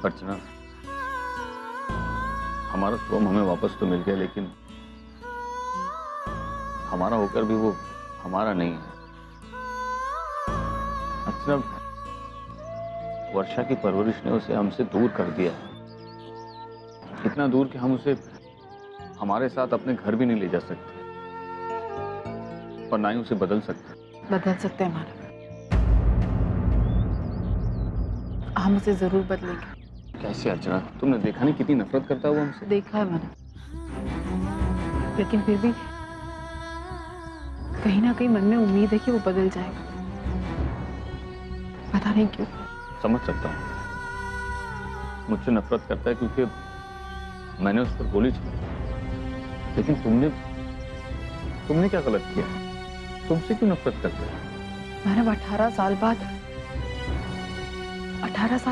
अर्चना, हमारा सोम हमें वापस तो मिल गया, लेकिन हमारा होकर भी वो हमारा नहीं है। अर्चना, वर्षा की परवरिश ने उसे हमसे दूर कर दिया, इतना दूर कि हम उसे हमारे साथ अपने घर भी नहीं ले जा सकते और ना ही उसे बदल सकते। बदल सकते हैं मानव, हम उसे जरूर बदलेंगे। कैसे अर्चना? तुमने देखा नहीं कितनी नफरत करता है वो हमसे। देखा है मैंने, लेकिन फिर भी कहीं ना कहीं मन में उम्मीद है कि वो बदल जाएगा। पता नहीं क्यों। समझ सकता हूँ, मुझसे नफरत करता है क्योंकि मैंने उस पर गोली चलाई, लेकिन तुमने क्या गलत किया? तुमसे क्यों नफरत करता है? मैंने 18 साल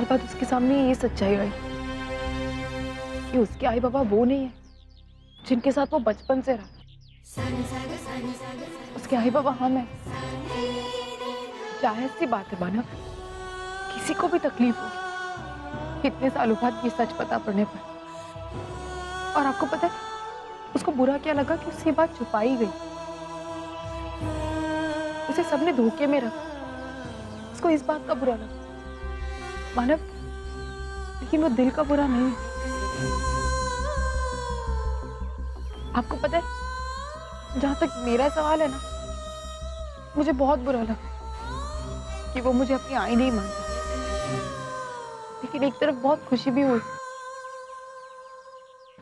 बाद उसके सामने ये सच्चाई आई कि उसके आई बाबा वो नहीं है जिनके साथ वो बचपन से रहा। उसके आई बाबा हम हैं। जाहिर सी बात है मानव, किसी को भी तकलीफ होगी इतने सालों बाद ये सच पता पड़ने पर। और आपको पता है उसको बुरा क्या लगा कि उससे ये बात छुपाई गई। उसे सबने धोखे में रखा, उसको इस बात का बुरा लगा मानव, लेकिन वो दिल का बुरा नहीं है। आपको पता है, जहां तक मेरा सवाल है ना, मुझे बहुत बुरा लगा कि वो मुझे अपनी आई नहीं मानता, लेकिन एक तरफ बहुत खुशी भी हुई।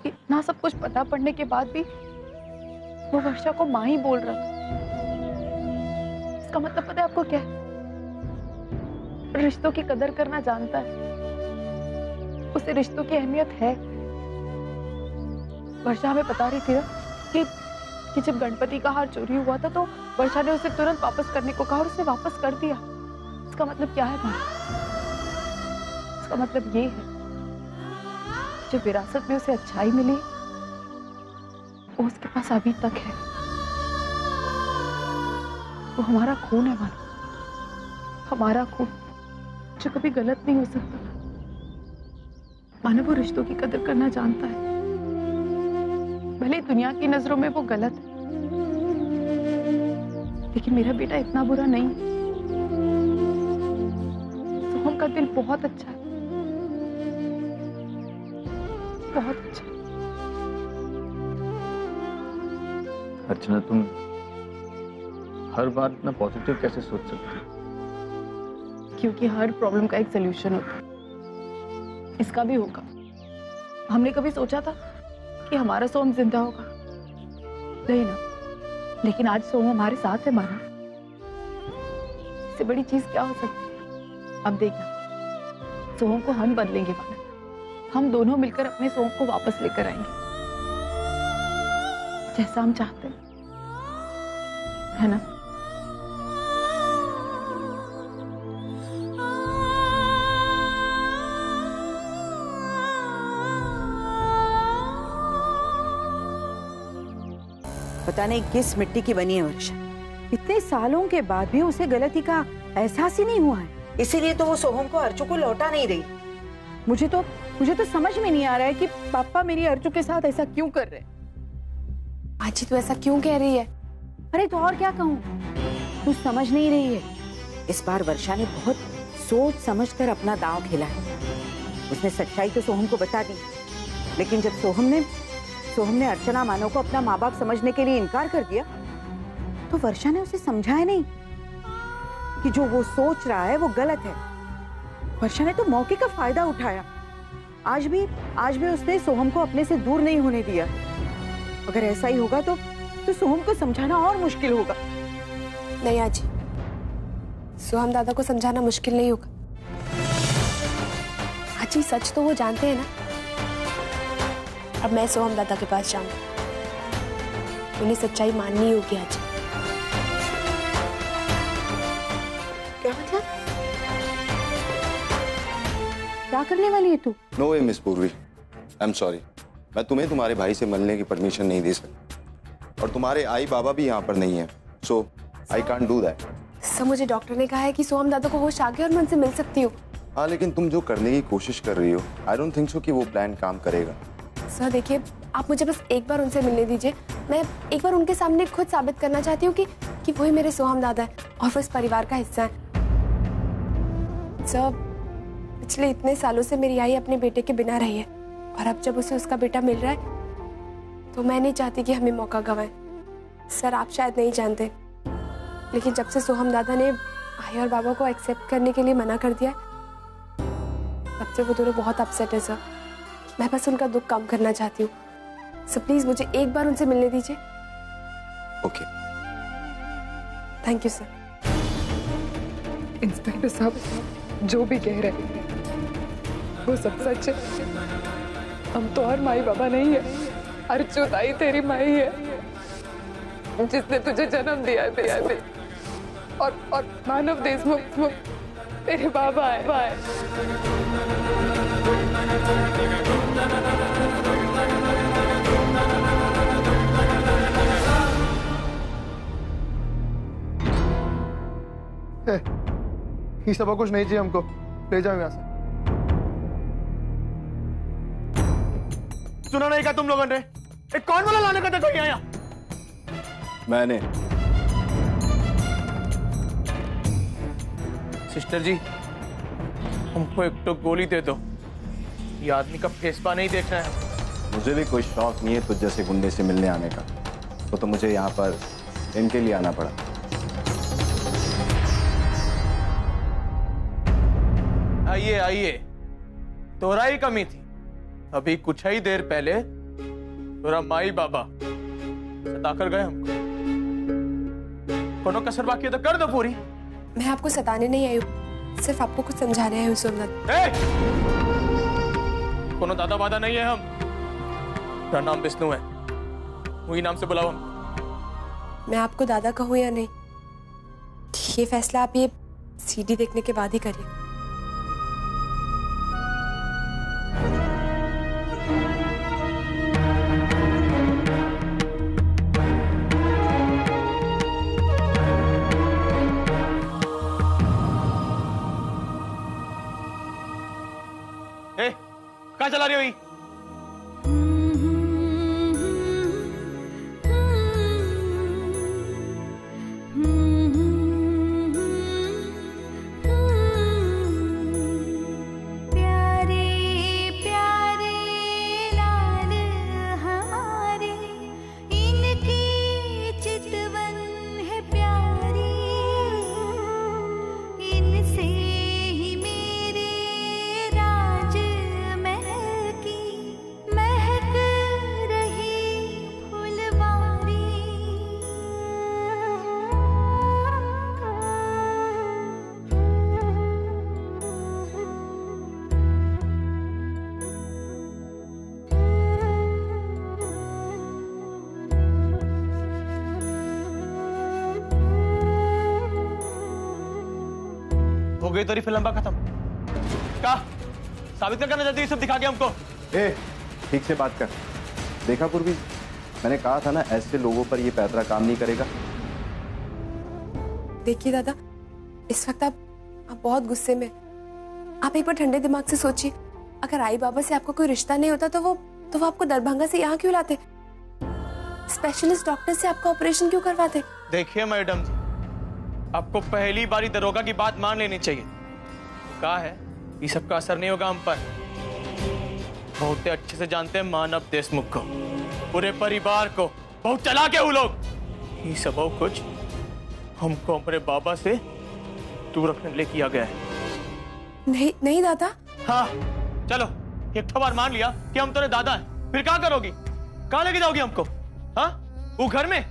इतना सब कुछ पता पड़ने के बाद भी वो वर्षा को माँ ही बोल रहा था। इसका मतलब पता है आपको क्या है? रिश्तों की कदर करना जानता है, उसे रिश्तों की अहमियत है। वर्षा हमें बता रही थी ना कि जब गणपति का हार चोरी हुआ था तो वर्षा ने उसे तुरंत वापस करने को कहा और उसने वापस कर दिया। इसका मतलब क्या है माँ? इसका मतलब ये है जो विरासत में उसे अच्छाई मिली वो उसके पास अभी तक है। वो हमारा खून है मानो, हमारा खून जो कभी गलत नहीं हो सकता। मानो वो रिश्तों की कदर करना जानता है, भले दुनिया की नजरों में वो गलत है, लेकिन मेरा बेटा इतना बुरा नहीं है। सोहम का दिल बहुत अच्छा है, बहुत अच्छा। अर्चना, तुम हर बार इतना पॉजिटिव कैसे सोच सकती हो? क्योंकि हर प्रॉब्लम का एक सलूशन होता है, इसका भी होगा। हमने कभी सोचा था कि हमारा सोम जिंदा होगा? नहीं ना, लेकिन आज सोम हमारे साथ है माना। इससे बड़ी चीज क्या हो सकती है? अब देखना, सोम को हम बदलेंगे माना। हम दोनों मिलकर अपने सोम को वापस लेकर आएंगे, जैसा हम चाहते हैं, है ना? पता नहीं किस मिट्टी की बनी है वर्षा, इतने सालों के बाद भी उसे गलती का एहसास ही नहीं हुआ है। इसीलिए तो वो सोहम को अर्चू को लौटा नहीं रही। मुझे तो समझ में नहीं आ रहा है कि पापा मेरी अर्चू के साथ ऐसा क्यों कर रहे हैं। आजी तो ऐसा क्यों कह रही है? अरे तो और क्या कहूँ, तू समझ नहीं रही है। इस बार वर्षा ने बहुत सोच समझकर अपना दांव खेला है। उसने सच्चाई तो सोहम को बता दी, लेकिन जब सोहम ने अर्चना मानव को अपना माँ बाप समझने के लिए इनकार कर दिया, तो वर्षा ने उसे समझाया नहीं कि जो वो सोच रहा है वो गलत है। वर्षा ने तो मौके का फायदा उठाया। आज भी उसने सोहम को अपने से दूर नहीं होने दिया। अगर ऐसा ही होगा तो सोहम को समझाना और मुश्किल होगा। नहीं आजी, सोहम दादा को समझाना मुश्किल नहीं होगा। आजी सच तो वो जानते हैं ना। अब मैं सोहम दादा के पास जाऊंगी, उन्हें सच्चाई माननी होगी आजी। क्या मतलब? क्या करने वाली है तू? नो वे मिस पूर्वी, आई एम सॉरी। मैं तुम्हें तुम्हारे भाई से मिलने की परमिशन नहीं दे सकता, और तुम्हारे आई बाबा भी यहाँ पर नहीं है, so I can't do that. Sir मुझे डॉक्टर ने कहा है कि सोहम दादा को होश आ गया और मैं उनसे मिल सकती हूँ। हाँ, लेकिन तुम जो करने की कोशिश कर रही हो, आई डोंट थिंक सो कि वो प्लान काम करेगा। सर देखिए, आप मुझे बस एक बार उनसे मिलने दीजिए। मैं एक बार उनके सामने खुद साबित करना चाहती हूँ कि वही मेरे सोहम दादा है और वो इस परिवार का हिस्सा है। सर, पिछले इतने सालों से मेरी आई अपने बेटे के बिना रही है और अब जब उसे उसका बेटा मिल रहा है तो मैं नहीं चाहती कि हमें मौका गंवाएं। सर, आप शायद नहीं जानते, लेकिन जब से सोहम दादा ने आई और बाबा को एक्सेप्ट करने के लिए मना कर दिया तब से वो दोनों बहुत अपसेट है। सर, मैं बस उनका दुख कम करना चाहती हूँ। सर प्लीज मुझे एक बार उनसे मिलने दीजिए। Okay. Thank you sir. Inspector साहब, जो भी कह रहे हैं वो सब सच है। हम तो और माई बाबा नहीं है, अर्जुताई तेरी माई है जिसने तुझे जन्म दिया है। और मानव देशमुख तेरे बाबा है। ये सब कुछ नहीं चाहिए हमको, ले जाओ यहाँ से। सुना नहीं क्या तुम लोगों ने? एक कौन वाला लाने का था कोई आया? मैंने। सिस्टर जी, हमको एक तो गोली दे दो, ये आदमी का फेसपा नहीं देखना है। मुझे भी कोई शौक नहीं है तुझ जैसे गुंडे से मिलने आने का, तो मुझे यहाँ पर इनके लिए आना पड़ा। आइए आइए, तोरा ही कमी थी। अभी कुछ ही देर पहले तोरा माई बाबा सता कर गए हमको। कोनो कसर बाकी है तो कर दो पूरी। मैं आपको सताने नहीं आई हूँ, सिर्फ आपको कुछ समझाने आई हूँ सोमनाथ। कोनो दादा वादा नहीं है हम। मेरा नाम विष्णु है, वही नाम से बुलाओ हम। मैं आपको दादा कहूँ या नहीं, ये फैसला आप ये सीडी देखने के बाद ही करिए। कहाँ चला रही हो? हो गई तेरी फिल्म लंबा खत्म। क्या साबित करना चाहती है? सब दिखा के हमको। ठीक से बात कर। देखा पूर्वी, मैंने कहा था ना ऐसे लोगों पर ये पैतरा काम नहीं करेगा। देखिए दादा, इस वक्त आप बहुत गुस्से में। आप एक बार ठंडे दिमाग से सोचिए, अगर आई बाबा से आपका कोई रिश्ता नहीं होता तो वो आपको दरभंगा से यहाँ क्यों लाते? स्पेशलिस्ट डॉक्टर से आपका ऑपरेशन क्यों करवाते? देखिए मैडम जी, आपको पहली बारी दरोगा की बात मान लेनी चाहिए। कहा है ये सबका असर नहीं होगा हम पर। बहुत अच्छे से जानते हैं मानव देशमुख को, पूरे परिवार को। बहुत चालाक है वो लोग। ये सब कुछ हमको हमारे बाबा से दूर रखने के लिए किया गया है। नहीं नहीं दादा। हाँ चलो, एक बार मान लिया कि हम तेरे दादा हैं, फिर क्या करोगी? कहाँ लेके जाओगी हमको? हाँ, वो घर में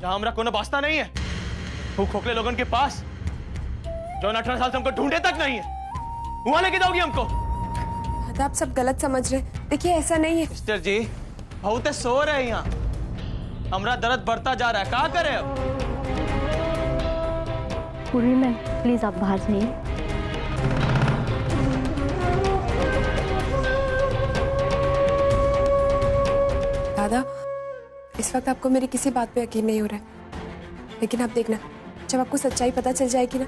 जहां हमारा कोई वास्ता नहीं है, वो खोखले लोगों के पास जो 18 साल से हमको ढूंढे तक नहीं है, वहां लेके जाओगी हमको? दादा आप सब गलत समझ रहे। देखिए ऐसा नहीं है। मिस्टर जी, बहुत सो रहे हैं यहाँ। हमारा दर्द बढ़ता जा रहा है, क्या करे अब? पूर्वी मैम प्लीज आप बाहर सुनिए। दादा, इस वक्त आपको मेरी किसी बात पे यकीन नहीं हो रहा है, लेकिन आप देखना, जब आपको सच्चाई पता चल जाएगी ना,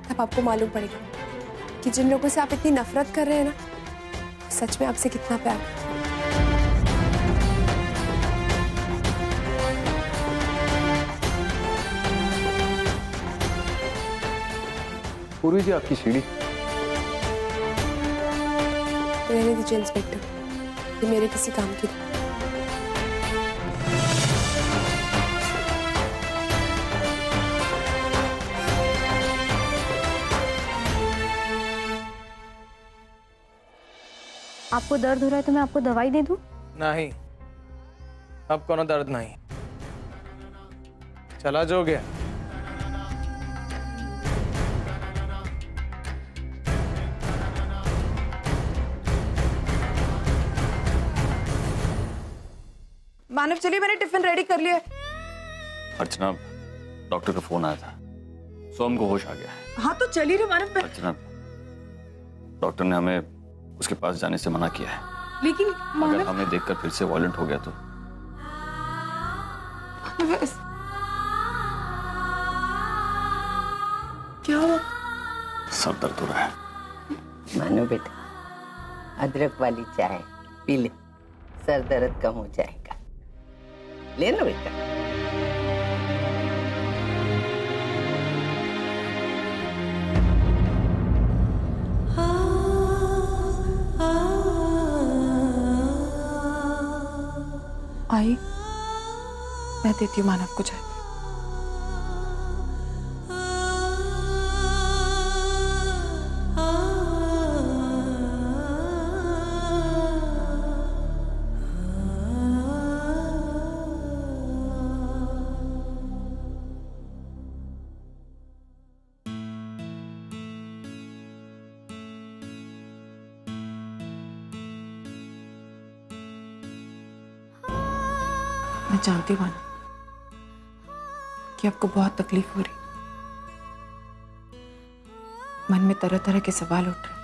तब आपको मालूम पड़ेगा। कि जिन लोगों से आप इतनी नफरत कर रहे हैं ना, सच में आपसे कितना प्यार करते हैं। पूर्वी जी आपकी सीढ़ी। रहने दीजिए इंस्पेक्टर, ये मेरे किसी काम की नहीं। आपको दर्द हो रहा है तो मैं आपको दवाई दे दूं? नहीं, अब कोनो दर्द नहीं। चला जो गया। मानव चलिए, मैंने टिफिन रेडी कर लिया है। अर्चना, डॉक्टर का फोन आया था, सोम को होश आ गया है। हाँ तो चलिए रे मानव। अर्चना, डॉक्टर ने हमें उसके पास जाने से मना किया है। लेकिन अगर मानव, हमें देखकर फिर से वायलेंट हो गया तो क्या हुआ? सर दर्द हो रहा है। मानो बेटा, अदरक वाली चाय पी ले, सर दर्द कम हो जाएगा। ले लो बेटा। आई, मैं देती हूँ मानव को चाय। मैं जानती हूँ कि आपको बहुत तकलीफ हो रही, मन में तरह तरह के सवाल उठ रहे,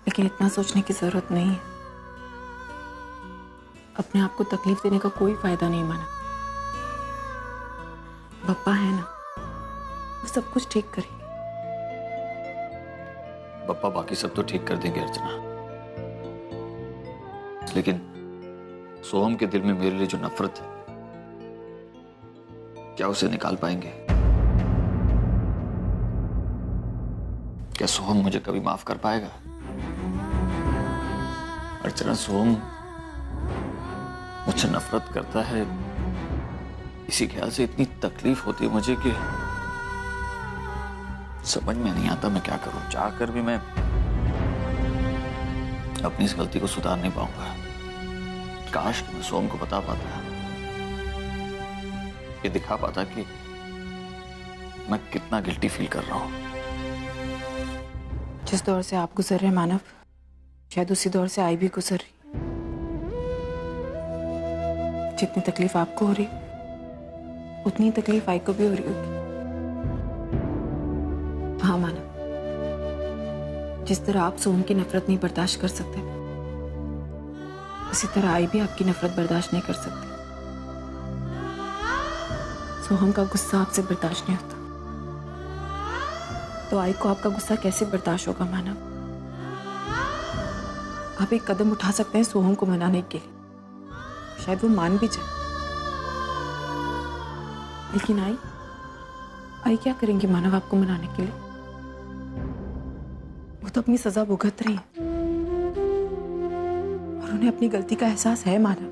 लेकिन इतना सोचने की जरूरत नहीं है। अपने आप को तकलीफ देने का कोई फायदा नहीं माना। पप्पा है ना, वो सब कुछ ठीक करेंगे। पप्पा बाकी सब तो ठीक कर देंगे अर्चना, लेकिन सोहम के दिल में मेरे लिए जो नफरत है, क्या उसे निकाल पाएंगे? क्या सोहम मुझे कभी माफ कर पाएगा? अर्चना, सोहम मुझसे नफरत करता है, इसी ख्याल से इतनी तकलीफ होती है मुझे कि समझ में नहीं आता मैं क्या करूं। चाहकर भी मैं अपनी इस गलती को सुधार नहीं पाऊंगा। काश कि मैं सोम को बता पाता, ये दिखा पाता कि मैं कितना गिल्टी फील कर रहा हूं। जिस दौर से आप गुजर रहे मानव, शायद उसी दौर से आई भी गुजर रही। जितनी तकलीफ आपको हो रही, उतनी तकलीफ आई को भी हो रही होगी। हाँ मानव, जिस तरह आप सोहम की नफरत नहीं बर्दाश्त कर सकते, उसी तरह आई भी आपकी नफरत बर्दाश्त नहीं कर सकती। सोहम का गुस्सा आपसे बर्दाश्त नहीं होता, तो आई को आपका गुस्सा कैसे बर्दाश्त होगा मानव? आप एक कदम उठा सकते हैं सोहम को मनाने के लिए, शायद वो मान भी जाए। लेकिन आई क्या करेंगी मानव आपको मनाने के लिए? वो तो अपनी सजा भुगत रही है और उन्हें अपनी गलती का एहसास है मानव।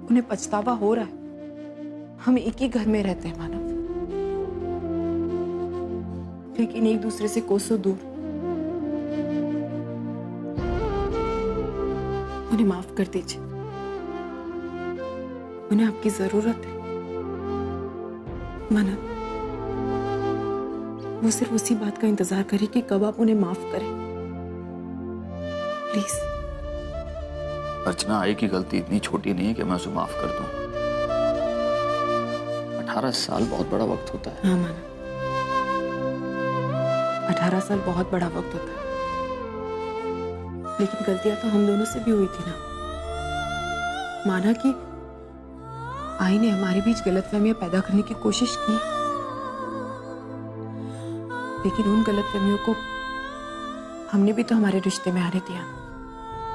उन्हें पछतावा हो रहा है। हम एक ही घर में रहते हैं मानव, लेकिन एक दूसरे से कोसों दूर। उन्हें माफ कर दीजिए, उन्हें आपकी जरूरत है मानव। वो सिर्फ उसी बात का इंतजार करे कि कब आप उन्हें माफ करें। प्लीज। अर्चना, आई की गलती इतनी छोटी नहीं है कि मैं उसे माफ कर दूं। 18 साल बहुत बड़ा वक्त होता है। हाँ माना, 18 साल बहुत बड़ा वक्त होता है, लेकिन गलतियां तो हम दोनों से भी हुई थी ना। माना कि आई ने हमारे बीच गलतफहमियां पैदा करने की कोशिश की, लेकिन उन गलतफहमियों को हमने भी तो हमारे रिश्ते में आने दिया।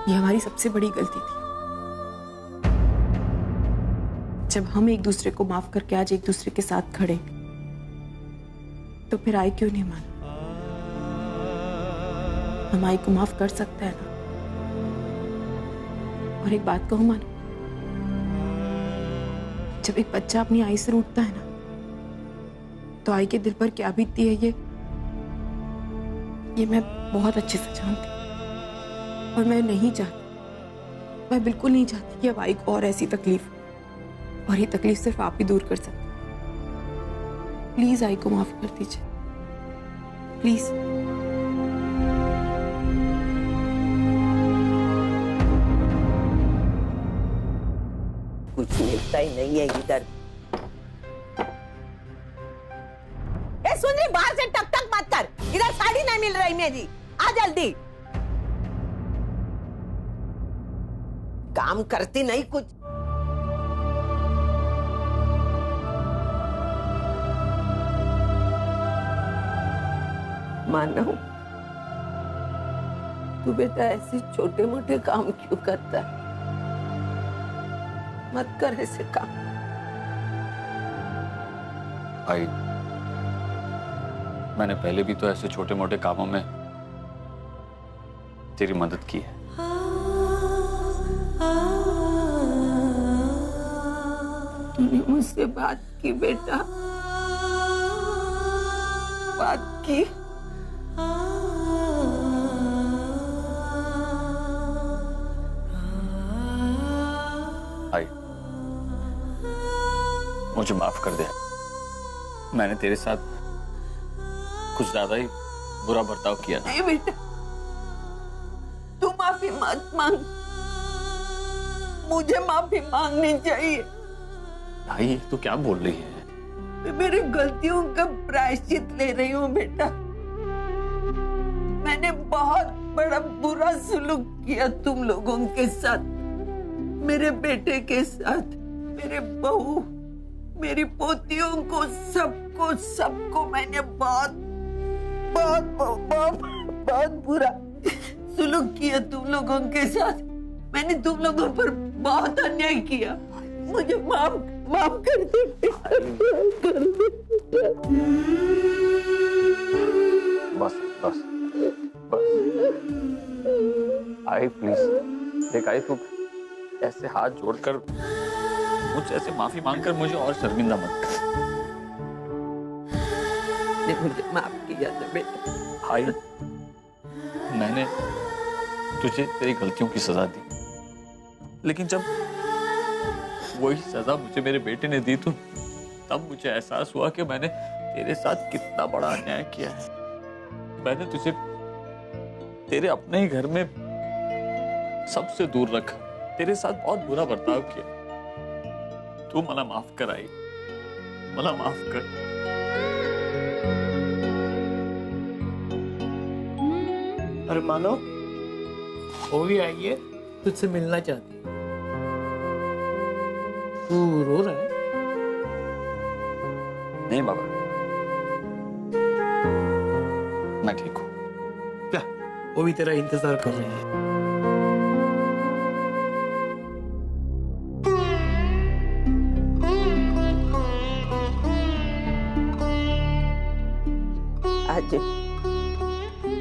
ये हमारी सबसे बड़ी गलती थी। जब हम एक दूसरे को माफ करके आज एक दूसरे के साथ खड़े, तो फिर आई क्यों नहीं माना? हम आई को माफ कर सकते हैं ना। और एक बात कहूं मानो, जब एक बच्चा अपनी आई से रूठता है ना, तो आई के दिल पर क्या बीतती है ये मैं बहुत अच्छे से जानती हूं। और मैं नहीं चाहती, मैं बिल्कुल नहीं चाहती कि अब आई को और ऐसी तकलीफ हो। और ये तकलीफ सिर्फ आप ही दूर कर सकते। प्लीज आई को माफ कर दीजिए, प्लीज। कुछ मिलता ही नहीं है इधर। ए सुन रही, बाहर से टक टक मत कर। इधर साड़ी नहीं मिल रही मेरी, आ जल्दी। काम करती नहीं कुछ। मानव, तू बेटा ऐसे छोटे मोटे काम क्यों करता है? मत कर ऐसे काम। आई, मैंने पहले भी तो ऐसे छोटे मोटे कामों में तेरी मदद की है। तूने मुझसे बात की बेटा, बात की। आई, मुझे माफ कर दे। मैंने तेरे साथ कुछ ज्यादा ही बुरा बर्ताव किया। नहीं बेटा, तू माफी मत मांग, मुझे माफी मांगनी चाहिए। भाई तू क्या बोल रही है? मैं मेरी गलतियों का प्रायश्चित ले रही हूँ बेटा। मैंने बहुत बड़ा बुरा सलूक किया तुम लोगों के साथ, मेरे बेटे के साथ, मेरे बहू, मेरी पोतियों को, सबको मैंने बहुत बहुत बहुत बहुत बुरा सलूक किया तुम लोगों के साथ। मैंने तुम लोगों पर बहुत अन्याय किया। मुझे माफ कर दे। बस बस बस आई, प्लीज देख आई, तू ऐसे हाथ जोड़कर मुझसे ऐसे माफी मांगकर मुझे और शर्मिंदा मत कर। मुझे माफ किया था बेटा। भाई, मैंने तुझे तेरी गलतियों की सजा दी, लेकिन जब वही सजा मुझे मेरे बेटे ने दी तो तब मुझे एहसास हुआ कि मैंने तेरे साथ कितना बड़ा अन्याय किया है। मैंने तुझे तेरे अपने ही घर में सबसे दूर रखा, तेरे साथ बहुत बुरा बर्ताव किया। तू मला माफ कर आई, मला माफ कर। अरे मानो, वो भी आई है, तुझसे मिलना चाहती है। तू रो रहा है? नहीं बाबा, मैं ठीक हूँ। क्या? वो भी तेरा इंतजार कर रही है।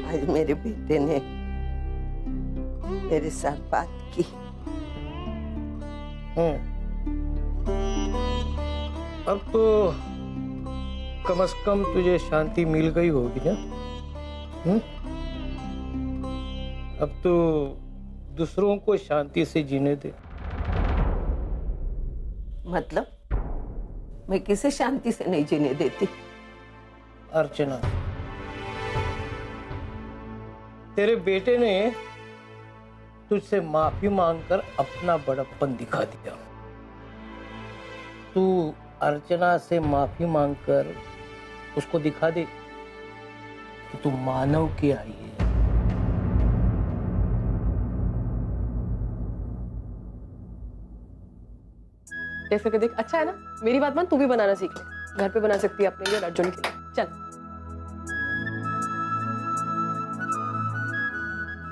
आज मेरे बेटे ने मेरे साथ बात की। अब तो कम से कम तुझे शांति मिल गई होगी ना? अब तो दूसरों को शांति से जीने दे। मतलब मैं किसे शांति से नहीं जीने देती? अर्चना, तेरे बेटे ने तुझसे माफी मांगकर अपना बड़प्पन दिखा दिया। तू अर्चना से माफी मांगकर उसको दिखा दे कि तू मानव की आई है। टेस्ट करके देख, अच्छा है ना? मेरी बात मान, तू भी बनाना सीख ले। घर पे बना सकती है अपने लिए और अर्जुन के लिए। चल।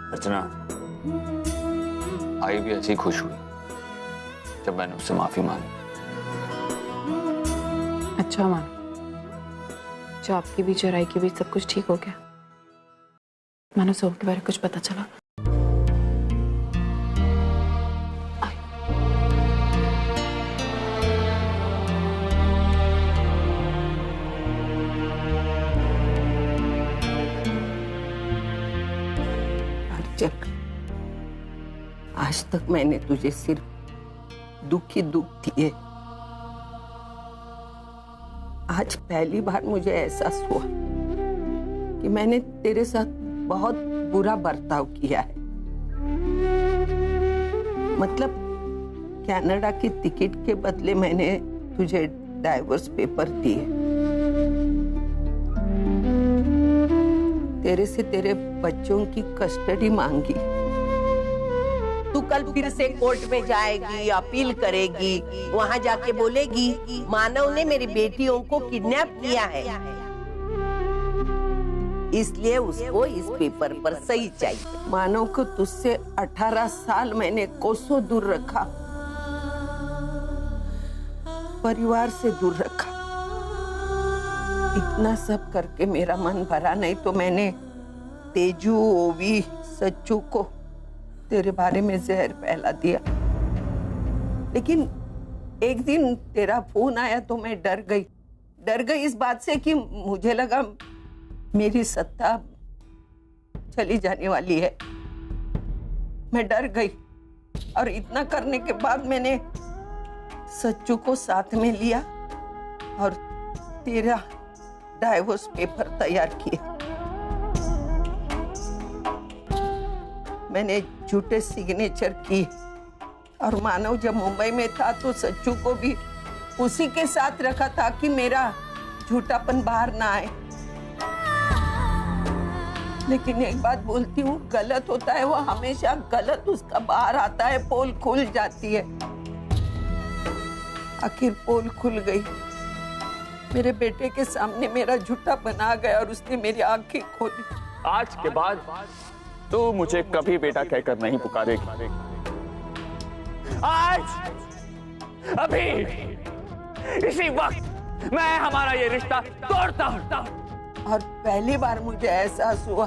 अर्चना, आई भी ऐसी खुश हुई जब मैंने उससे माफी मांगी। अच्छा मानो, जो आपके बीच और आई के बीच सब कुछ ठीक हो गया। मानो सोम के बारे में कुछ पता चला। आज तक मैंने तुझे सिर्फ दुख ही दुख दिए। आज पहली बार मुझे एहसास हुआ कि मैंने तेरे साथ बहुत बुरा बर्ताव किया है। मतलब कनाडा की टिकट के बदले मैंने तुझे डाइवोर्स पेपर दिए, तेरे से तेरे बच्चों की कस्टडी मांगी। तू कल फिर से कोर्ट में जाएगी, अपील करेगी, वहाँ जाके बोलेगी मानव ने मेरी बेटियों को किडनैप किया है, इसलिए उसको इस पेपर पर सही चाहिए। मानव को तुझसे 18 साल मैंने कोसों दूर रखा, परिवार से दूर रखा। इतना सब करके मेरा मन भरा नहीं तो मैंने तेजू, ओवी, सच्चू को तेरे बारे में जहर फैला दिया। लेकिन एक दिन तेरा फोन आया तो मैं डर गई इस बात से कि मुझे लगा मेरी सत्ता चली जाने वाली है। मैं डर गई और इतना करने के बाद मैंने सच्चू को साथ में लिया और तेरा डाइवोर्स पेपर तैयार किया। मैंने झूठे सिग्नेचर की और मानव जब मुंबई में था तो सच्चू को भी उसी के साथ रखा था कि मेरा झूठापन बाहर ना आए। लेकिन एक बात बोलती हूँ, गलत होता है वो हमेशा गलत उसका बाहर आता है, पोल खुल जाती है। आखिर पोल खुल गई, मेरे बेटे के सामने मेरा झूठापन आ गया और उसने मेरी आंखें खोली। आज के बाद तू मुझे कभी बेटा कहकर नहीं पुकारेगी। आज अभी इसी वक्त मैं हमारा ये रिश्ता तोड़ता हूं। और पहली बार मुझे एहसास हुआ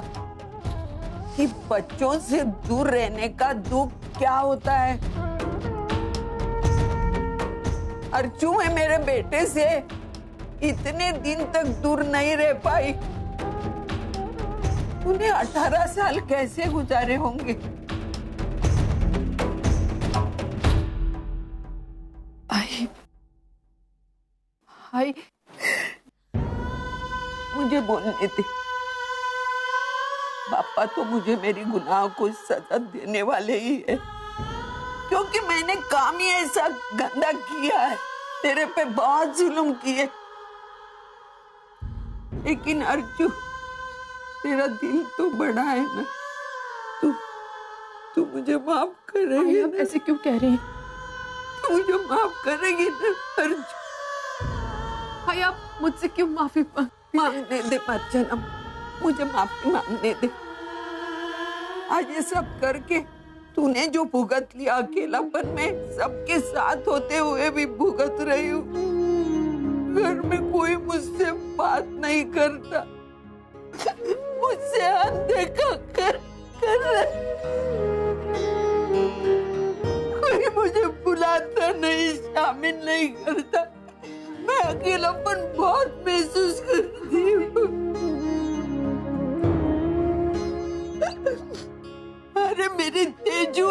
कि बच्चों से दूर रहने का दुख क्या होता है। अर्चू मैं मेरे बेटे से इतने दिन तक दूर नहीं रह पाई। उन्हें 18 साल कैसे गुजारे होंगे। आई मुझे बोलने दे। पापा तो मुझे मेरी गुनाह को सजा देने वाले ही है, क्योंकि मैंने काम ही ऐसा गंदा किया है, तेरे पे बहुत जुल्म किए। लेकिन अर्जु, तेरा दिल तो बड़ा है ना, तू मुझे माफ करेगी? आप ऐसे क्यों कह रही हैं? तू मुझे माफ करेगी ना अर्जु? भाई आप मुझसे क्यों माफी मांगने दे अर्चना, मुझे माफी मांगने दे। आज ये सब करके तूने जो भुगत लिया अकेलापन में, सबके साथ होते हुए भी भुगत रही हूँ। घर में कोई मुझसे बात नहीं करता, मुझसे अनदेखा कर कोई मुझे बुलाता नहीं, शामिल नहीं करता। मैं अकेलापन बहुत महसूस करती हूँ। अरे मेरी तेजू,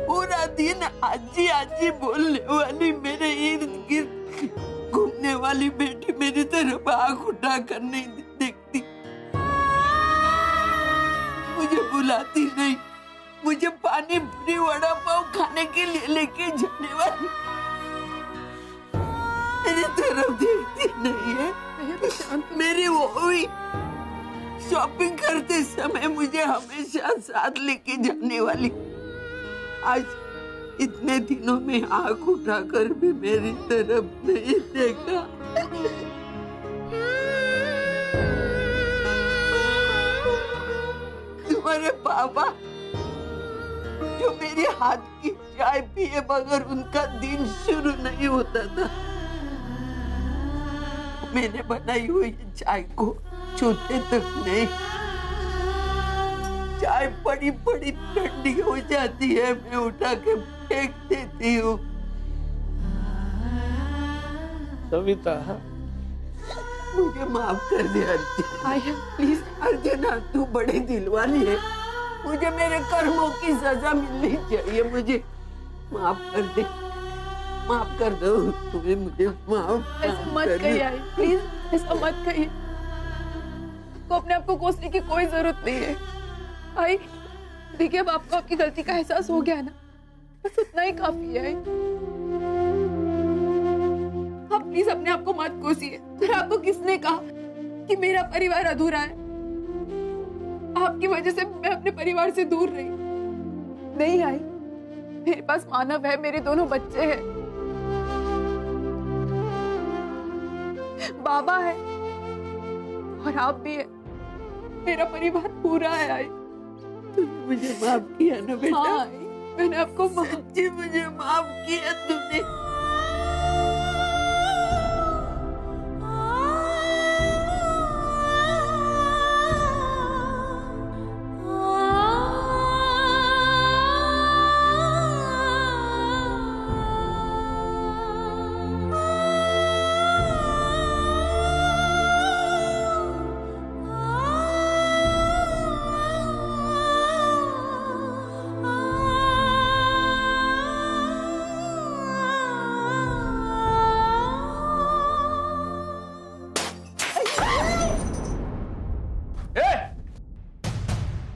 पूरा दिन आजी आजी बोलने वाली, मेरे इर्द गिर्द घूमने वाली बेटी मेरी तरफ आंख उठा कर नहीं देखती, मुझे बुलाती नहीं, मुझे पानी पूरी वड़ा पाव खाने के लिए लेके जाने वाली मेरी तरफ देखती नहीं है। मेरी वो हुई शॉपिंग करते समय मुझे हमेशा साथ लेके जाने वाली, आज इतने दिनों में आंख उठाकर भी मेरी तरफ नहीं देखा। हमारे बाबा जो मेरे हाथ की चाय पिए बगैर उनका दिन शुरू नहीं होता था। मैंने बनाई हुई चाय को छूते तक नहीं। चाय पड़ी पड़ी ठंडी हो जाती है, मैं उठा के फेंक देती हूँ। सविता, मुझे माफ कर दे अर्जुन। आर्यन प्लीज। अर्जुन तू बड़े दिल वाली है, मुझे मेरे कर्मों की सजा मिलनी चाहिए। मुझे माफ कर दे, माफ कर दो। तुम्हें मुझे माफ ऐसा मत कहिए प्लीज, ऐसा मत कहिए। को अपने आप को कोसने की कोई जरूरत नहीं है। आई देखिए, अब आपको आपकी गलती का एहसास हो गया है ना, बस उतना ही काफी है। आप प्लीज अपने आप को मत कोसिए। फिर आपको किसने कहा कि मेरा परिवार अधूरा है? आपकी वजह से मैं अपने परिवार से दूर रही नहीं। आई मेरे पास मानव है, मेरे दोनों बच्चे हैं, बाबा है और आप भी है। मेरा परिवार पूरा है। आई तुमने मुझे माफ किया ना बेटा? हाँ, मैंने आपको सच्ची मुझे माफ किया तुमने।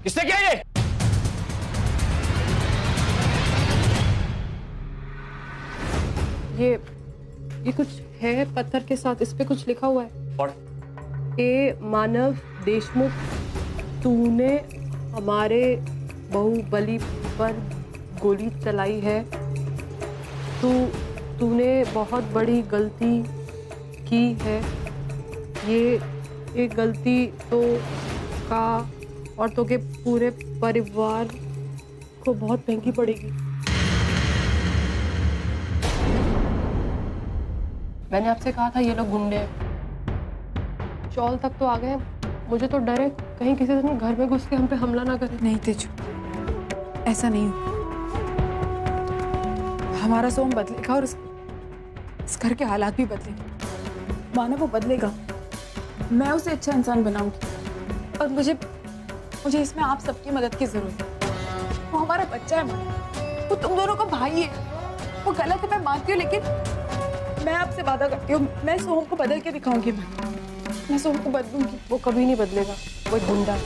किसने किया ये? ये कुछ है पत्थर के साथ, इस पे कुछ लिखा हुआ है। और ए मानव देशमुख, तूने हमारे बाहुबली पर गोली चलाई है। तूने बहुत बड़ी गलती की है। ये गलती तो का और तो के पूरे परिवार को बहुत महंगी पड़ेगी। मैंने आपसे कहा था ये लोग गुंडे हैं। चौल तक तो आ गए, मुझे तो डर है कहीं किसी दिन घर में घुस के हम पे हमला ना करे। नहीं तेजू, ऐसा नहीं हो। हमारा सोम बदलेगा और इस घर के हालात भी बदलेंगे। मानो वो बदलेगा, मैं उसे अच्छा इंसान बनाऊंगी। और मुझे इसमें आप सबकी मदद की जरूरत है। वो हमारा बच्चा है मानो, वो तुम दोनों का भाई है। वो गलत है मैं मानती हूँ, लेकिन मैं आपसे वादा करती हूँ, मैं सोहम को बदल के दिखाऊंगी। मैं सोहम को बदलूंगी। वो कभी नहीं बदलेगा, वो एक गुंडा है।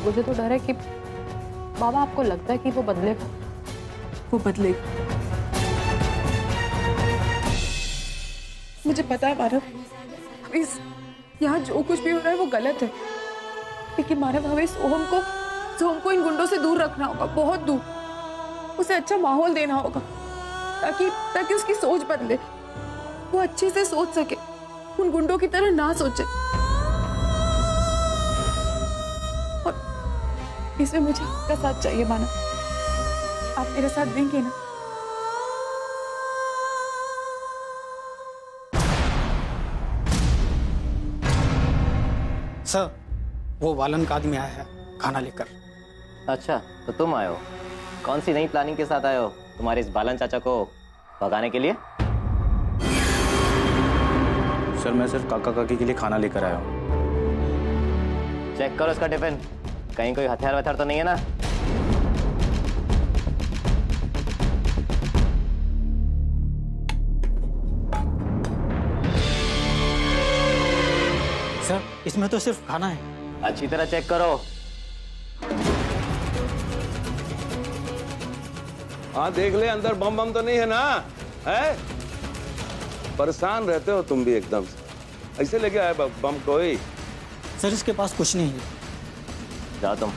मुझे तो डर है कि बाबा, आपको लगता है कि वो बदलेगा? वो बदलेगा। मुझे पता है मानव, इस यहाँ जो कुछ भी हो रहा है वो गलत है, लेकिन मानव हमें सोहम को इन गुंडों से दूर रखना होगा, बहुत दूर। उसे अच्छा माहौल देना होगा ताकि उसकी सोच बदले, वो अच्छे से सोच सके, उन गुंडों की तरह ना सोचे। और इसमें मुझे आपका साथ चाहिए मानव। आप मेरे साथ देंगे ना? सर, वो वालन का आदमी आया है खाना लेकर। अच्छा, तो तुम आए हो? कौन सी नई प्लानिंग के साथ आए हो तुम्हारे इस बालन चाचा को भगाने के लिए? सर, मैं सिर्फ काका काकी के लिए खाना लेकर आया हूँ। चेक करो उसका टिफिन, कहीं कोई हथियार वथियार तो नहीं है ना? सर, इसमें तो सिर्फ खाना है। अच्छी तरह चेक करो। हाँ, देख ले अंदर बम बम तो नहीं है ना? है? परेशान रहते हो तुम भी एकदम से। ऐसे लेके आए बम कोई? सर, इसके पास कुछ नहीं है। जाओ तुम।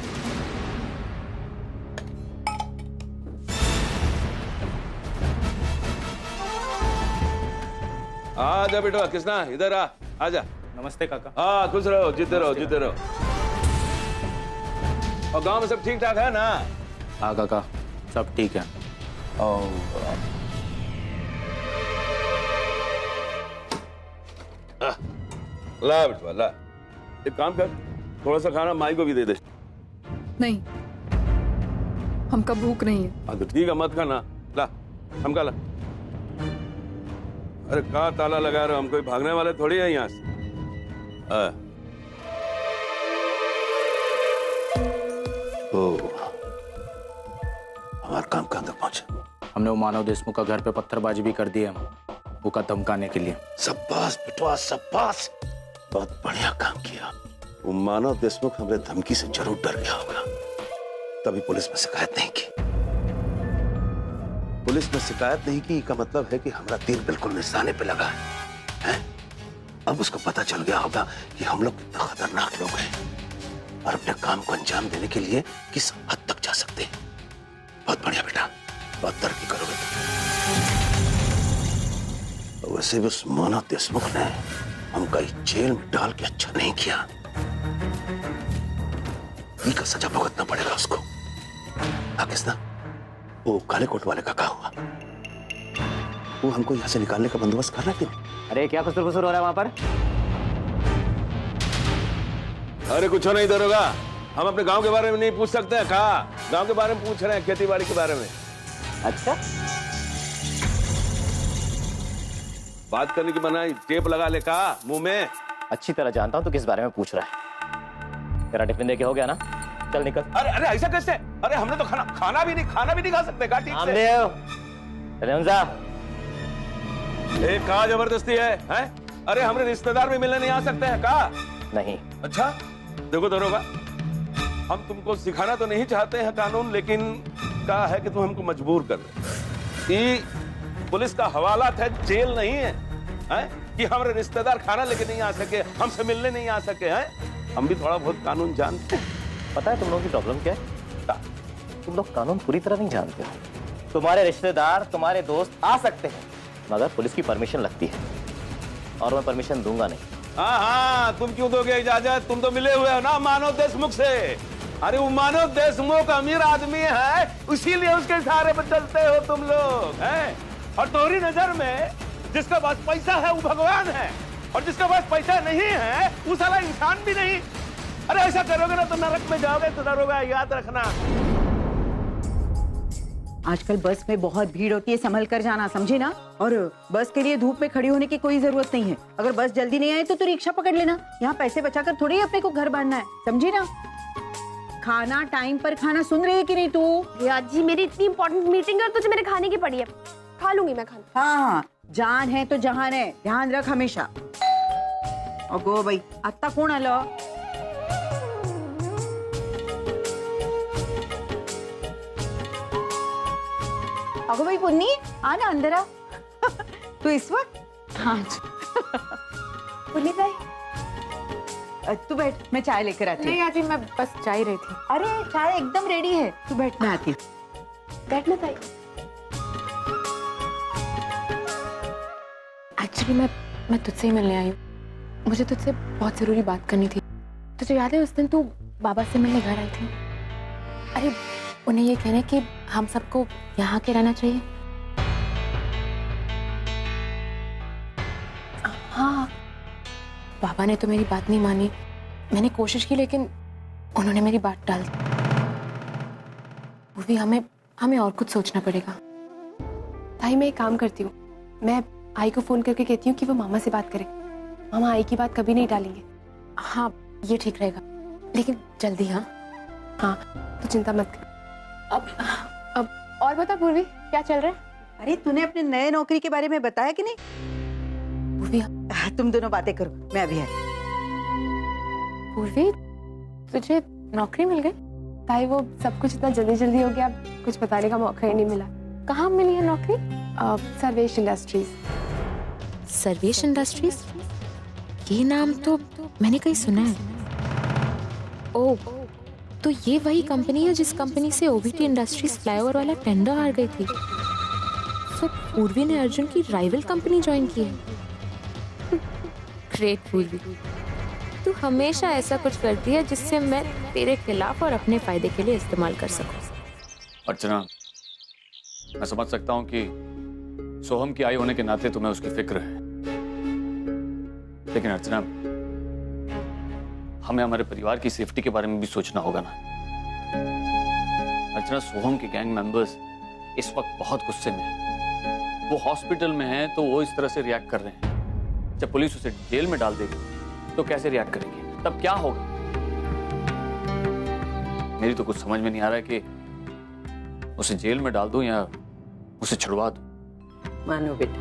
आजा बेटा, कृष्णा इधर आजा। नमस्ते काका। हाँ, खुश रहो, जीते रहो, जीते रहो। और गांव में सब ठीक ठाक है ना? हाँ काका, सब ठीक है। ला बेटा ला, एक काम कर, थोड़ा सा खाना माई को भी दे दे। नहीं, हमका भूख नहीं है। हाँ तो ठीक है, मत खाना, ला हमका ला। अरे कहाँ ताला लगा रहे हो, हम कोई भागने वाले थोड़ी है यहाँ से। हमारा काम कहाँ तक पहुंचा? हमने वो मानव देशमुख का घर पे पत्थरबाजी भी कर दी है, वो का धमकाने के लिए। शाबाश बिटवा शाबाश, बहुत बढ़िया काम किया। वो मानव देशमुख हमारे धमकी से जरूर डर गया होगा, तभी पुलिस में शिकायत नहीं की। पुलिस में शिकायत नहीं की का मतलब है कि हमारा तीर बिल्कुल निशाने पे लगा है? अब उसको पता चल गया होगा कि हम लोग कितना खतरनाक लोग हैं और अपने काम को अंजाम देने के लिए किस हद तक जा सकते हैं। बहुत बढ़िया बेटा, बहुत तरक्की करोगे तुम। वैसे भी उस मानव देशमुख ने हमका जेल में डाल के अच्छा नहीं किया, का सजा भुगतना पड़ेगा उसको। किसना वो काले कोट वाले का क्या हुआ? वो हमको यहाँ से निकालने का बंदोबस्त कर रहा है कि नहीं? अरे क्या कुछ हो रहा है वहां पर? अरे कुछ नहीं दरोगा, हम अपने गांव के बारे में नहीं पूछ सकते हैं। कहा गांव के बारे में पूछ रहे हैं, खेती बाड़ी के बारे में। अच्छा, बात करने की मनाही, टेप लगा ले कहा मुंह में। अच्छी तरह जानता हूं तो किस बारे में पूछ रहा है। तेरा टिफिन देके हो गया ना? चल निकल। अरे अरे ऐसा कैसे? अरे हमने तो खाना भी नहीं खा सकते का ठीक से। कहा जबरदस्ती है? अरे हमारे रिश्तेदार भी मिलने नहीं आ सकते हैं कहा? नहीं। अच्छा देखो दरोगा, हम तुमको सिखाना तो नहीं चाहते हैं कानून, लेकिन क्या है कि तुम हमको मजबूर कर रहे। पुलिस का हवाला है, जेल नहीं है कि हमारे रिश्तेदार खाना लेके नहीं आ सके, हमसे मिलने नहीं आ सके हैं। हम भी थोड़ा बहुत कानून जानते हैं। पता है तुम लोगों की प्रॉब्लम क्या है? तुम लोग कानून पूरी तरह नहीं जानते हो। तुम्हारे रिश्तेदार, तुम्हारे दोस्त आ सकते हैं मगर पुलिस की परमिशन लगती है, और मैं परमिशन दूंगा नहीं। हाँ, तुम क्यों दोगे इजाजत? तुम तो मिले हुए हो ना मानव देशमुख से। अरे वो मानव देशमुख अमीर आदमी है, इसीलिए उसके सहारे पर चलते हो तुम लोग हैं। और तुम्हारी नजर में जिसका पास पैसा है वो भगवान है, और जिसका पास पैसा नहीं है वो साला इंसान भी नहीं। अरे ऐसा करोगे ना तो नरक में जाओगे, तो दरोगा याद रखना। आजकल बस में बहुत भीड़ होती है, संभल कर जाना, समझे ना? और बस के लिए धूप में खड़ी होने की कोई जरूरत नहीं है। अगर बस जल्दी नहीं आए तो रिक्शा पकड़ लेना। यहाँ पैसे बचाकर थोड़ी अपने को घर बांधना है, समझी ना? खाना टाइम पर खाना, सुन रही है कि नहीं तू? जी मेरी इतनी इंपॉर्टेंट मीटिंग है और तुझे मेरे खाने की पड़ी है, खा लूंगी मैं खाना। हाँ, जान है तो जहान है, ध्यान रख हमेशा। अगो बाई, आता कोण आलं? अगो भाई पुन्नी, आ ना अंदर आ। तू इस वक्त? हाँ पुन्नी भाई, तू बैठ, मैं चाय लेकर आती हूँ। नहीं आजी, मैं बस जा ही रही थी। अरे चाय एकदम रेडी है, तू बैठ, मैं आती हूँ। बैठना ताई। एक्चुअली मैं तुझसे ही मिलने आई हूँ। मुझे तुझसे बहुत जरूरी बात करनी थी। तुझे याद है उस दिन तू बाबा से मिलने घर आई थी? अरे उन्हें ये कहने कि हम सबको यहाँ के रहना चाहिए। हाँ, बाबा ने तो मेरी बात नहीं मानी। मैंने कोशिश की लेकिन उन्होंने मेरी बात टाल दी। वो भी हमें और कुछ सोचना पड़ेगा। भाई मैं एक काम करती हूँ, मैं आई को फोन करके कहती हूँ कि वो मामा से बात करे। मामा आई की बात कभी नहीं टालेंगे। हाँ ये ठीक रहेगा, लेकिन जल्दी। हाँ तो चिंता मत कर। अब और बता पूर्वी, क्या चल रहा है? अरे तूने अपने नए नौकरी के बारे में बताया कि नहीं? पूर्वी, तुम दोनों बातें करो, मैं अभी आई। पूर्वी, तुझे नौकरी मिल गई? ताई वो सब कुछ इतना जल्दी जल्दी हो गया, कुछ बताने का मौका ही नहीं मिला। कहाँ मिली है नौकरी? सर्वेश इंडस्ट्रीज। सर्वेश इंडस्ट्रीज? ये नाम तो मैंने कहीं सुना है। ओह, तो ये वही कंपनी है जिस कंपनी से ओवीटी इंडस्ट्रीज फ्लाईओवर वाला टेंडर हार गई थी। तो पूर्वी ने अर्जुन की राइवल कंपनी ज्वाइन की है। ग्रेट पूर्वी। तू हमेशा ऐसा कुछ करती है जिससे मैं तेरे खिलाफ और अपने फायदे के लिए इस्तेमाल कर सकूं। अर्चना, मैं समझ सकता हूं कि सोहम की आई होने के नाते तुम्हें उसकी फिक्र है, लेकिन अर्चना, हमें हमारे परिवार की सेफ्टी के बारे में भी सोचना होगा ना। अर्चना, सोहम के गैंग मेंबर्स इस वक्त बहुत गुस्से में हैं। वो हॉस्पिटल में हैं तो वो इस तरह से रिएक्ट कर रहे हैं। जब पुलिस उसे जेल में डाल देगी तो कैसे रिएक्ट करेंगे? तब क्या होगा? मेरी तो कुछ समझ में नहीं आ रहा है कि उसे जेल में डाल दूं या उसे छुड़वा दूं। मानो बेटा,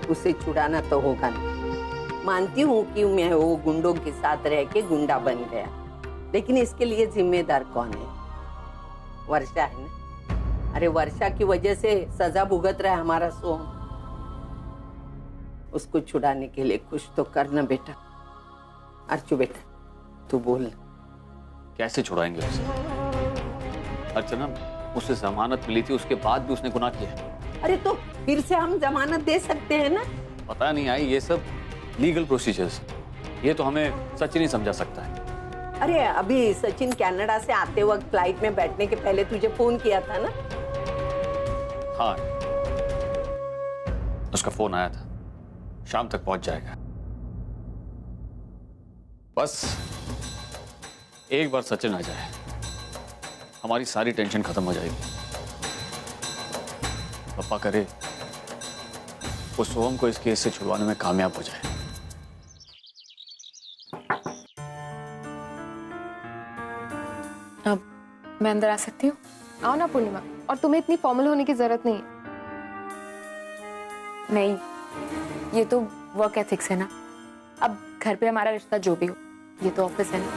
उसे छुड़ाना तो होगा नहीं। मानती हूँ कि मैं वो गुंडों के साथ रह के गुंडा बन गया, लेकिन इसके लिए जिम्मेदार कौन है? वर्षा है ना। अरे वर्षा की वजह से सजा भुगत रहा है हमारा सोहम। उसको छुड़ाने के लिए कुछ तो करना बेटा। अर्चू बेटा, तू बोल। कैसे छुड़ाएंगे उसे? अर्चना, उसे जमानत मिली थी, उसके बाद भी उसने गुनाह किया। अरे तो फिर से हम जमानत दे सकते हैं ना? पता नहीं आई, ये सब लीगल प्रोसीजर्स, ये तो हमें सचिन ही समझा सकता है। अरे अभी सचिन कनाडा से आते वक्त फ्लाइट में बैठने के पहले तुझे फोन किया था ना? हाँ, उसका फोन आया था, शाम तक पहुंच जाएगा। बस एक बार सचिन आ जाए, हमारी सारी टेंशन खत्म हो जाएगी। पापा करे वो सोहम को इस केस से छुड़वाने में कामयाब हो जाए। अब मैं अंदर आ सकती हूँ? आओ ना पूर्णिमा, और तुम्हें इतनी फॉर्मल होने की जरूरत नहीं है। नहीं, ये तो वर्क एथिक्स है ना। अब घर पे हमारा रिश्ता जो भी हो, ये तो ऑफिस है ना।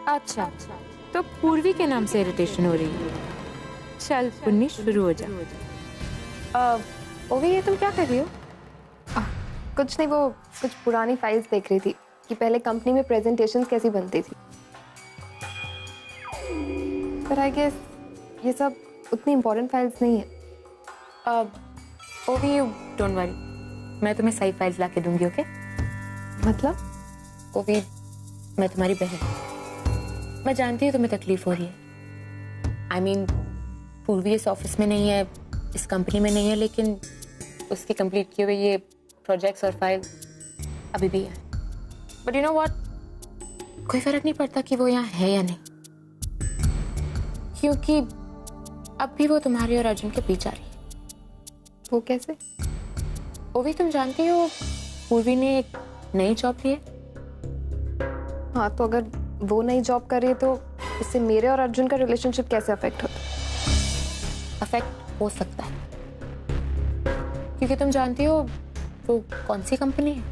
अच्छा, तो पूर्वी के नाम से इरिटेशन हो रही है। चल पुन्नी, शुरू हो जा। ओवी, ये तुम क्या कर रही हो? कुछ नहीं, वो कुछ पुरानी फाइल्स देख रही थी कि पहले कंपनी में प्रेजेंटेशंस कैसी बनती थी। पर आई गेस ये सब उतनी इम्पोर्टेंट फाइल्स नहीं है। ओवी, यू डोंट वरी, मैं तुम्हें सही फाइल्स लाके दूंगी, ओके? मतलब? ओवी, मैं तुम्हारी बहन, मैं जानती हूँ तुम्हें तकलीफ हो रही है। I mean, पूर्वी इस ऑफिस में नहीं है, इस कंपनी में नहीं है, लेकिन उसके कंप्लीट किए हुए ये प्रोजेक्ट्स और फाइल अभी भी है। बट यू नो व्हाट, कोई फर्क नहीं पड़ता कि वो यहाँ है या नहीं, क्योंकि अब भी वो तुम्हारे और अर्जुन के बीच आ रही है। वो कैसे? ओवी, तुम जानती हो पूर्वी ने एक नई जॉब ली है। हाँ, तो अगर वो नई जॉब कर रही है तो इससे मेरे और अर्जुन का रिलेशनशिप कैसे अफेक्ट होता है? अफेक्ट हो सकता है, क्योंकि तुम जानती हो वो कौन सी कंपनी है?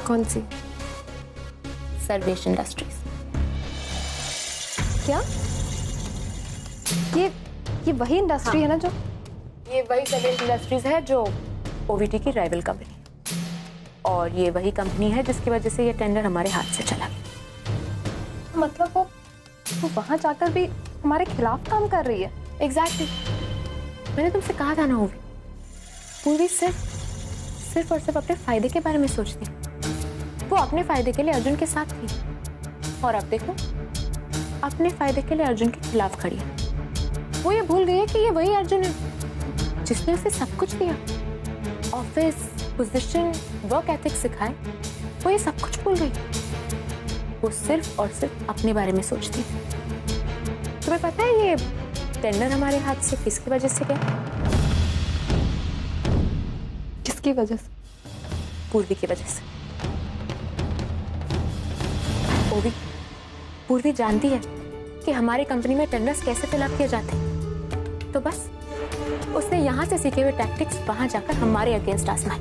कौन सी? सर्वेश इंडस्ट्रीज। क्या? ये वही इंडस्ट्री है ना जो? ये वही सर्वेश इंडस्ट्रीज है जो ओवीटी की राइवल कंपनी है, और ये वही कंपनी है जिसकी वजह से ये टेंडर हमारे हाथ से चला गया। मतलब वो वहां जाकर भी हमारे खिलाफ काम कर रही है? एग्जैक्टली। मैंने तुमसे कहा था ना ओवी, पूर्वी सिर्फ और सिर्फ अपने फायदे के बारे में सोचती। वो अपने फायदे के लिए अर्जुन के साथ थी, और अब देखो अपने फायदे के लिए अर्जुन के खिलाफ खड़ी है। वो ये भूल गई है कि ये वही अर्जुन है जिसने उसे सब कुछ दिया, ऑफिस, पोजीशन, वर्क एथिक्स सिखाए। वो ये सब कुछ भूल गई। वो सिर्फ और सिर्फ अपने बारे में सोचती। तुम्हें पता है ये टेंडर हमारे हाथ से किसकी वजह से गया? किसकी वजह से? पूर्वी की वजह से। पूर्वी जानती है कि हमारी कंपनी में टेंडर्स कैसे फिलअप किए जाते हैं, तो बस उसने यहां से सीखे हुए टैक्टिक्स वहां जाकर हमारे अगेंस्ट आजमाए।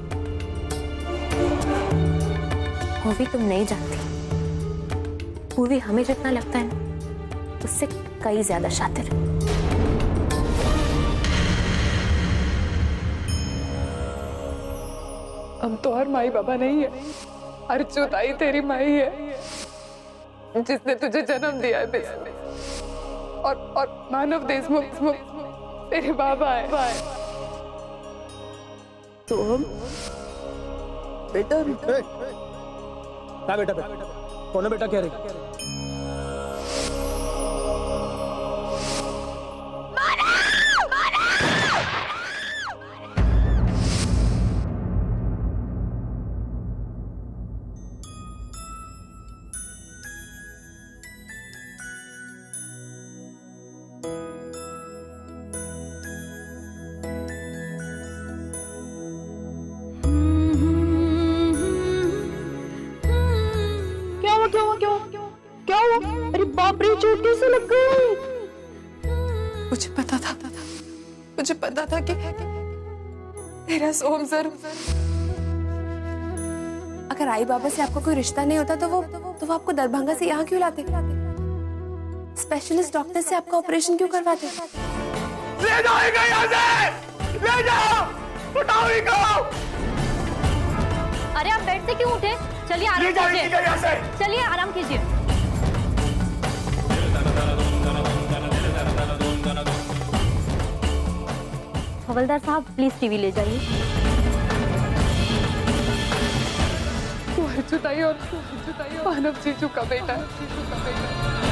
पूर्वी तुम नहीं जानती, पूर्वी हमें जितना लगता है ना, उससे कई ज्यादा शातिर है। अब तो और माई बाबा नहीं है, अर्चू ताई तेरी माई है जिसने तुझे जन्म दिया है, और मानव देशमुख तेरे बाबा है। सोहम बेटा रुको। क्या बेटा कौन है बेटा कह रही? अरे बाप रे, चोट कैसे लग गई? मुझे पता था कि तेरा सोम सर, अगर आई बाबा से आपका कोई रिश्ता नहीं होता तो वो आपको दरभंगा से यहाँ क्यों लाते? स्पेशलिस्ट डॉक्टर से आपका ऑपरेशन क्यों करवाते? ले जाएगा यहाँ से, ले जाओ, उठाओ इनको। अरे आप बेड से क्यों उठे? चलिए आराम कीजिए, चलिए आराम कीजिए। हवलदार साहब प्लीज टीवी ले जाइए। वो अर्जुताई और मानव जीजू का बेटा है।